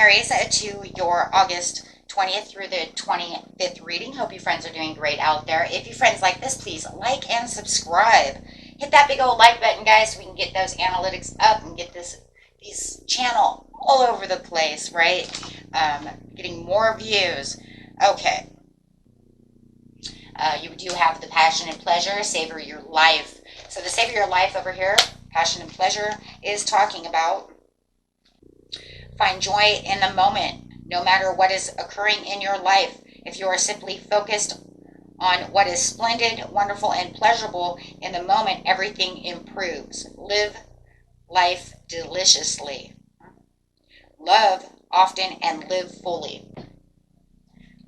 Aries, to your August 20th through the 25th reading. Hope you friends are doing great out there. If you friends like this, please like and subscribe. Hit that big old like button, guys, so we can get those analytics up and get this channel all over the place, right? Getting more views. Okay. You do have the passion and pleasure, savor your life. So the savor your life over here, passion and pleasure, is talking about find joy in the moment, no matter what is occurring in your life. If you are simply focused on what is splendid, wonderful, and pleasurable in the moment, everything improves. Live life deliciously. Love often and live fully.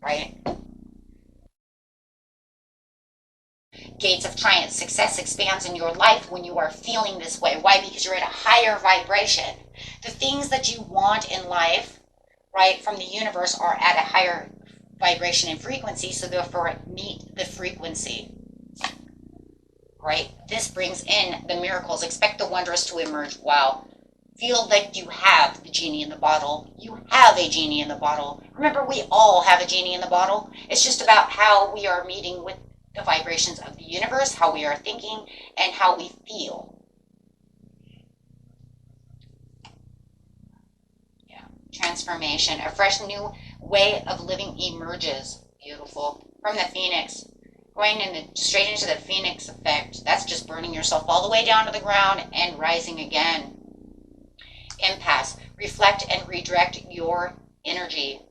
Right? Gates of triumph. Success expands in your life when you are feeling this way. Why? Because you're at a higher vibration. The things that you want in life, right, from the universe are at a higher vibration and frequency, so therefore meet the frequency. Right? This brings in the miracles. Expect the wondrous to emerge. Wow. Feel that you have the genie in the bottle. You have a genie in the bottle. Remember, we all have a genie in the bottle. It's just about how we are meeting with the vibrations of the universe, how we are thinking, and how we feel. Yeah. Transformation. A fresh new way of living emerges. Beautiful. From the phoenix. Going straight into the phoenix effect. That's just burning yourself all the way down to the ground and rising again. Impasse. Reflect and redirect your energy.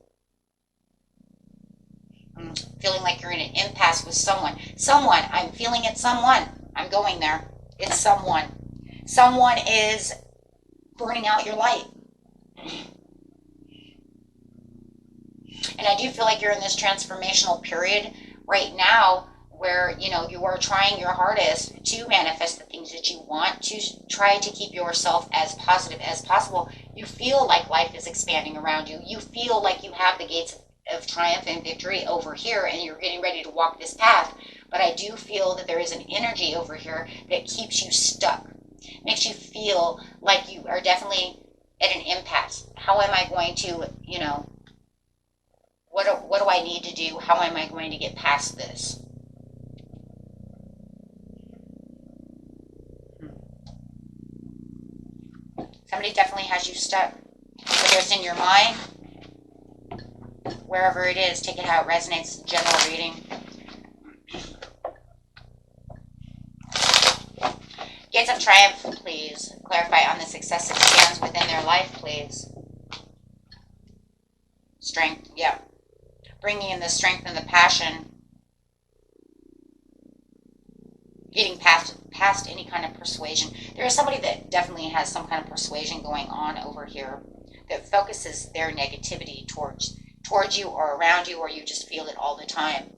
Feeling like you're in an impasse with someone. Someone. I'm feeling it. Someone. I'm going there. It's someone. Someone is burning out your light. And I do feel like you're in this transformational period right now where, you know, you are trying your hardest to manifest the things that you want, to try to keep yourself as positive as possible. You feel like life is expanding around you. You feel like you have the gates of triumph and victory over here, and you're getting ready to walk this path. But I do feel that there is an energy over here that keeps you stuck. Makes you feel like you are definitely at an impasse. How am I going to, you know, what do I need to do? How am I going to get past this? Somebody definitely has you stuck. Whether it's in your mind, wherever it is, take it how it resonates. General reading. Gates of triumph, please. Clarify on the success that stands within their life, please. Strength, yeah. Bringing in the strength and the passion. Getting past any kind of persuasion. There is somebody that definitely has some kind of persuasion going on over here that focuses their negativity towards you or around you, or you just feel it all the time.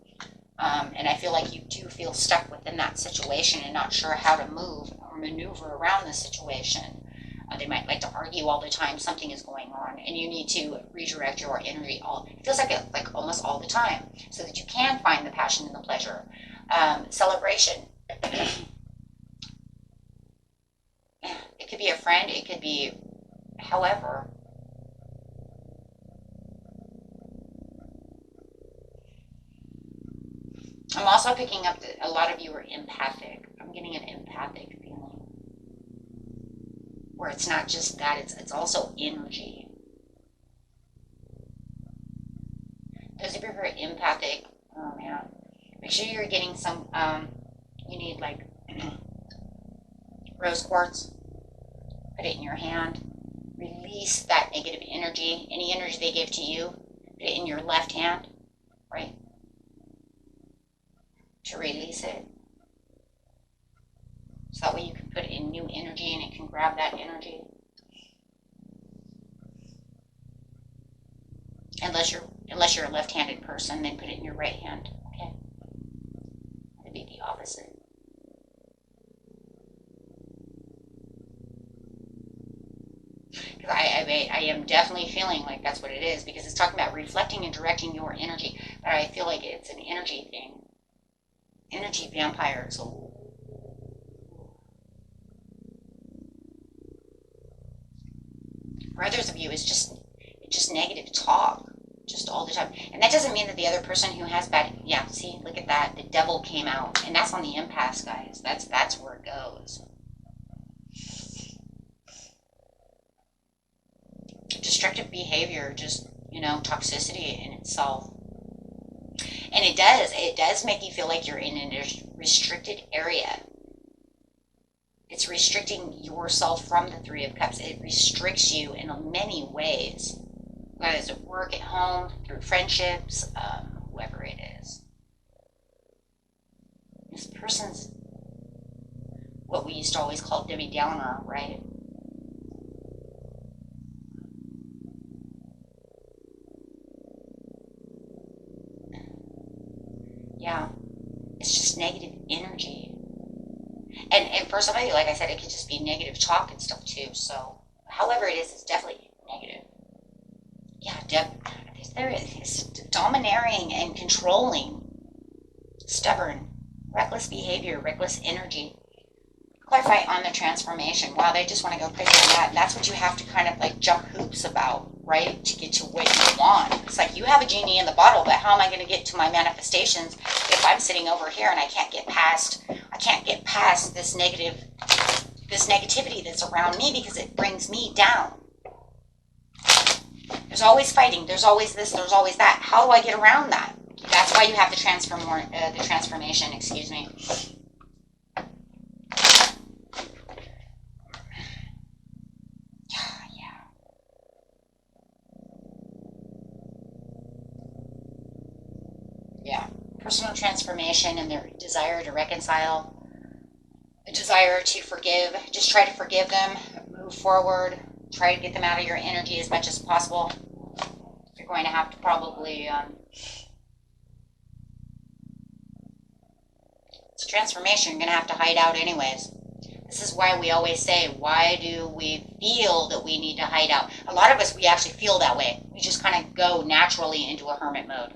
And I feel like you do feel stuck within that situation and not sure how to move or maneuver around the situation. They might like to argue all the time. Something is going on, and you need to redirect your energy. It feels like almost all the time, so that you can find the passion and the pleasure. Celebration. It could be a friend. It could be, however. I'm also picking up that a lot of you are empathic. I'm getting an empathic feeling. Where it's not just that, it's also energy. Those of you who are empathic, oh man, make sure you're getting some, you need like rose quartz, put it in your hand, release that negative energy, any energy they give to you, put it in your left hand, right? To release it. So that way you can put it in new energy and it can grab that energy. Unless you're a left-handed person, then put it in your right hand. Okay. It'd be the opposite. Because I am definitely feeling like that's what it is, because it's talking about reflecting and directing your energy. But I feel like it's an energy thing. Energy vampires. For others of you, it just negative talk, just all the time. And that doesn't mean that the other person who has bad, yeah, see, look at that. The devil came out. And that's on the impasse, guys. That's where it goes. Destructive behavior, just, toxicity in itself. And it does make you feel like you're in a restricted area. It's restricting yourself from the Three of Cups. It restricts you in many ways, whether it's at work, at home, through friendships, whoever it is. This person's what we used to always call Debbie Downer, right? Yeah, it's just negative energy. And for somebody, like I said, it could just be negative talk and stuff too. So, however it is, it's definitely negative. Yeah, there is domineering and controlling, stubborn, reckless behavior, reckless energy. Clarify on the transformation. Wow, they just want to go crazy on that. And that's what you have to kind of like jump hoops about, right? To get to what you want. It's like you have a genie in the bottle, but how am I going to get to my manifestations if I'm sitting over here and I can't get past this negativity that's around me because it brings me down. There's always fighting. There's always this. There's always that. How do I get around that? That's why you have the transformation. Excuse me. Yeah. Personal transformation and their desire to reconcile. The desire to forgive. Just try to forgive them. Move forward. Try to get them out of your energy as much as possible. You're going to have to probably... it's a transformation. You're going to have to hide out anyways. This is why we always say, why do we feel that we need to hide out? A lot of us, we actually feel that way. We just kind of go naturally into a hermit mode.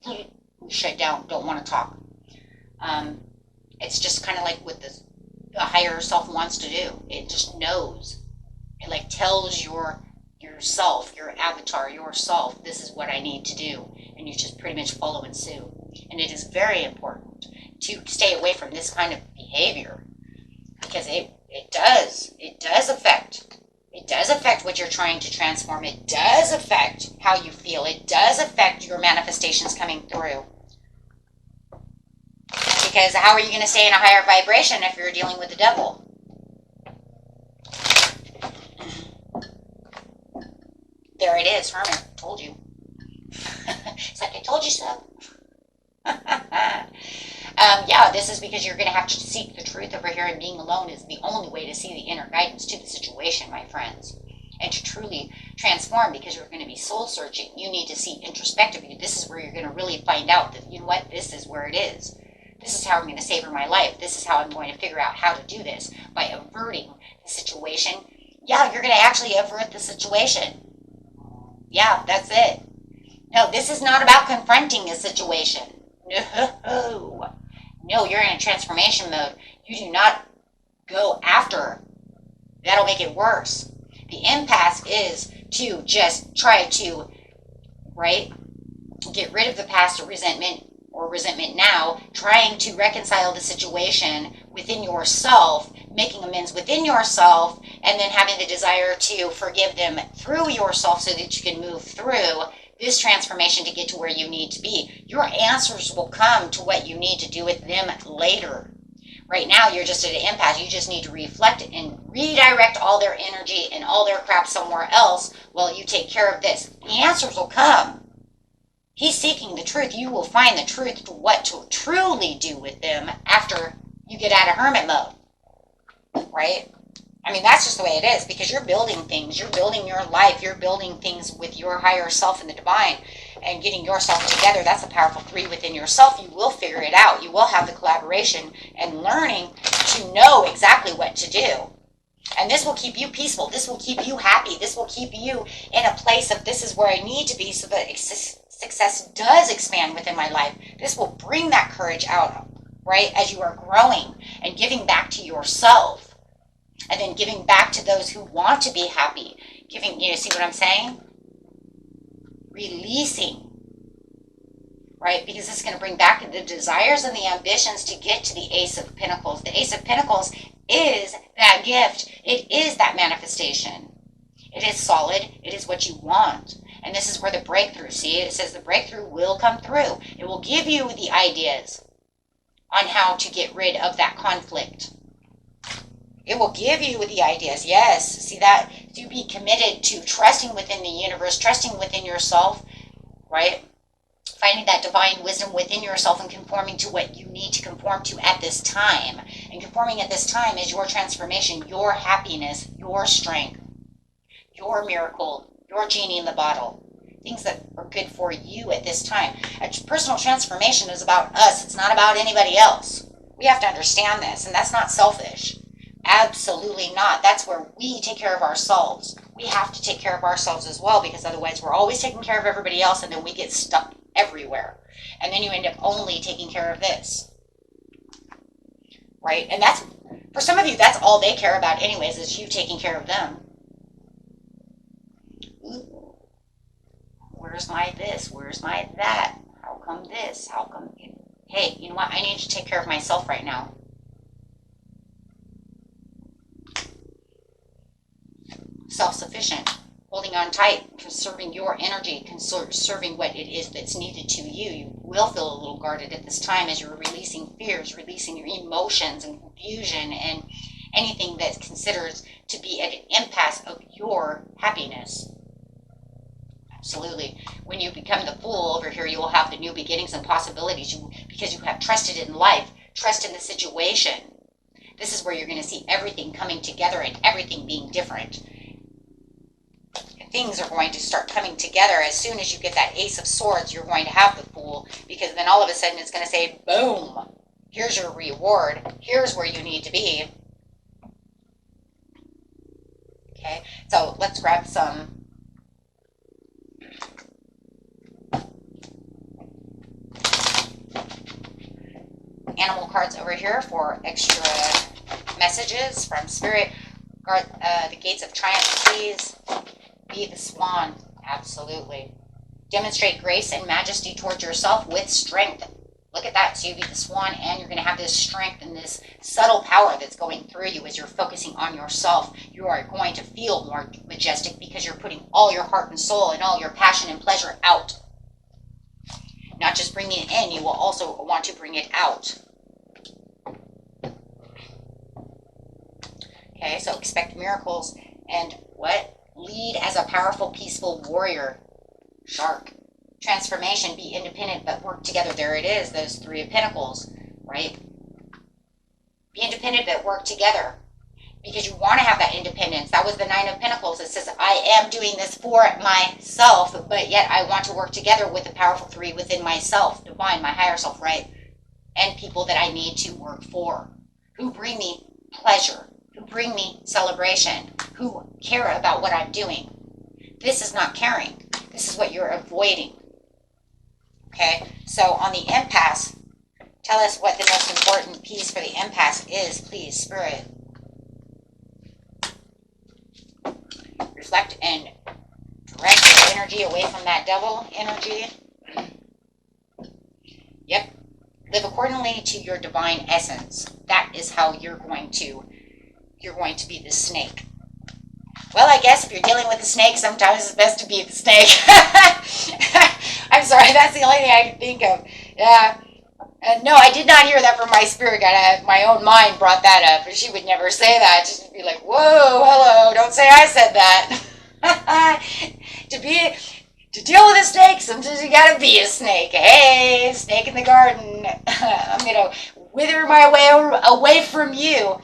We shut down, don't want to talk. It's just kind of like what the higher self wants to do. It just knows. It like tells yourself, your avatar, yourself, this is what I need to do. And you just pretty much follow and suit. And it is very important to stay away from this kind of behavior. Because it does affect what you're trying to transform. It does affect how you feel. It does affect your manifestations coming through. Because how are you going to stay in a higher vibration if you're dealing with the devil? There it is, Hermit. Told you. It's like, I told you so. Yeah, this is because you're going to have to seek the truth over here, and being alone is the only way to see the inner guidance to the situation, my friends. And to truly transform, because you're going to be soul searching, you need to see introspectively. This is where you're going to really find out that, you know what, this is where it is. This is how I'm going to savor my life. This is how I'm going to figure out how to do this, by averting the situation. Yeah, you're going to actually avert the situation. Yeah, that's it. No, this is not about confronting a situation. No, you're in a transformation mode. You do not go after. That'll make it worse. The impasse is to just try to, right, get rid of the past or resentment now, trying to reconcile the situation within yourself, making amends within yourself, and then having the desire to forgive them through yourself so that you can move through this transformation to get to where you need to be. Your answers will come to what you need to do with them later. Right now, you're just at an impasse. You just need to reflect and redirect all their energy and all their crap somewhere else while you take care of this. The answers will come. He's seeking the truth. You will find the truth to what to truly do with them after you get out of hermit mode. Right? I mean, that's just the way it is, because you're building things. You're building your life. You're building things with your higher self and the divine and getting yourself together. That's a powerful 3 within yourself. You will figure it out. You will have the collaboration and learning to know exactly what to do. And this will keep you peaceful. This will keep you happy. This will keep you in a place of, this is where I need to be so that success does expand within my life. This will bring that courage out, right, as you are growing and giving back to yourself. And then giving back to those who want to be happy. See what I'm saying? releasing, right? Because it's going to bring back the desires and the ambitions to get to the Ace of Pentacles. The Ace of Pentacles is that gift. It is that manifestation. It is solid. It is what you want. And this is where the breakthrough, see, it says the breakthrough will come through. It will give you the ideas on how to get rid of that conflict. It will give you the ideas. Yes, see that? To be committed to trusting within the universe, trusting within yourself, right? Finding that divine wisdom within yourself and conforming to what you need to conform to at this time. And conforming at this time is your transformation, your happiness, your strength, your miracle, your genie in the bottle. Things that are good for you at this time. A personal transformation is about us. It's not about anybody else. We have to understand this, and that's not selfish. Absolutely not. That's where we take care of ourselves. We have to take care of ourselves as well, because otherwise we're always taking care of everybody else, and then we get stuck everywhere. And then you end up only taking care of this. Right? And that's, for some of you, that's all they care about anyways, is you taking care of them. Ooh. Where's my this? Where's my that? How come this? How come... Hey, you know what? I need to take care of myself right now. Self-sufficient, holding on tight, conserving your energy, conserving what it is that's needed to you. You will feel a little guarded at this time as you're releasing fears, releasing your emotions and confusion and anything that's considered to be at an impasse of your happiness. Absolutely. When you become the Fool over here, you will have the new beginnings and possibilities because you have trusted in life, trust in the situation. This is where you're going to see everything coming together and everything being different. Things are going to start coming together. As soon as you get that Ace of Swords, you're going to have the Fool, because then all of a sudden it's going to say, boom, here's your reward. Here's where you need to be. Okay, so let's grab some animal cards over here for extra messages from Spirit. The Gates of Triumph, please. Be the Swan. Absolutely. Demonstrate grace and majesty towards yourself with strength. Look at that. So you be the Swan, and you're going to have this strength and this subtle power that's going through you as you're focusing on yourself. You are going to feel more majestic because you're putting all your heart and soul and all your passion and pleasure out. Not just bringing it in, you will also want to bring it out. Okay, so expect miracles. And what? Lead as a powerful, peaceful warrior. Shark. Transformation, be independent, but work together. There it is, those Three of Pentacles, right? Be independent, but work together. Because you want to have that independence. That was the Nine of Pentacles. It says, I am doing this for myself, but yet I want to work together with the powerful three within myself, divine, my higher self, right? And people that I need to work for, who bring me pleasure, who bring me celebration, who care about what I'm doing. This is not caring. This is what you're avoiding. Okay, so on the impasse, tell us what the most important piece for the impasse is, please, Spirit. Reflect and direct your energy away from that devil energy. Yep. Live accordingly to your divine essence. That is how you're going to be the snake. Well, I guess if you're dealing with a snake, sometimes it's best to be the snake. I'm sorry, that's the only thing I can think of. Yeah. No, I did not hear that from my spirit guide. My own mind brought that up, but she would never say that. She'd be like, whoa, hello, don't say I said that. To deal with a snake, sometimes you gotta be a snake. Hey, snake in the garden. I'm gonna wither my way away from you.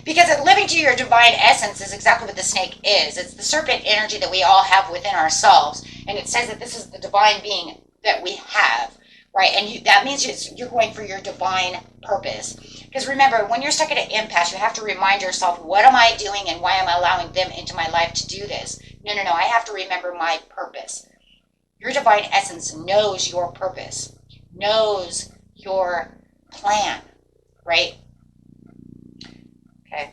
Because living to your divine essence is exactly what the snake is. It's the serpent energy that we all have within ourselves. And it says that this is the divine being that we have, right? And that means you're going for your divine purpose. Because remember, when you're stuck at an impasse, you have to remind yourself, what am I doing and why am I allowing them into my life to do this? No, I have to remember my purpose. Your divine essence knows your purpose, knows your plan, right? Okay.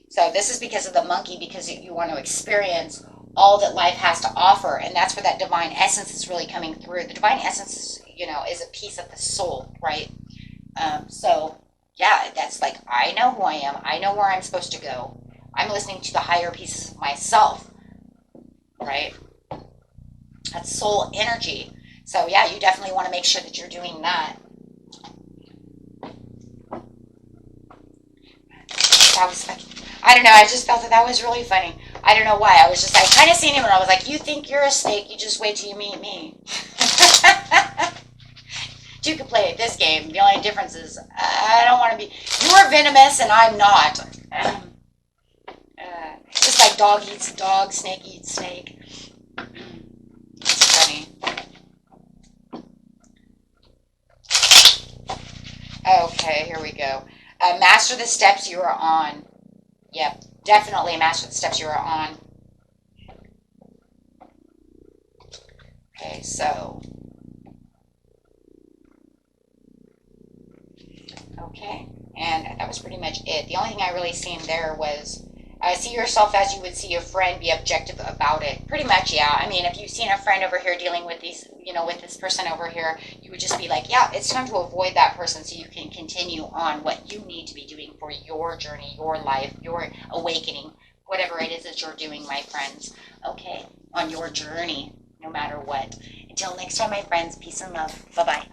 So this is because of the monkey, because you want to experience all that life has to offer. And that's where that divine essence is really coming through. The divine essence, you know, is a piece of the soul, right? So yeah, that's like, I know who I am. I know where I'm supposed to go. I'm listening to the higher pieces of myself, right? That's soul energy. So yeah, you definitely want to make sure that you're doing that. That was like, I don't know, I just felt that that was really funny. I don't know why. I was just like, kind of seen him and I was like, you think you're a snake, you just wait till you meet me. You can play this game. The only difference is I don't want to be, you're venomous and I'm not. Just like dog eats dog, snake eats snake. It's funny. Okay, here we go. Master the steps you are on. Yep, definitely master the steps you are on. Okay, so. Okay, and that was pretty much it. The only thing I really seen there was see yourself as you would see a friend, be objective about it. Pretty much, yeah. I mean, if you've seen a friend over here dealing with these, you know, with this person over here, you would just be like, yeah, it's time to avoid that person so you can continue on what you need to be doing for your journey, your life, your awakening, whatever it is that you're doing, my friends. Okay, on your journey, no matter what. Until next time, my friends, peace and love. Bye-bye.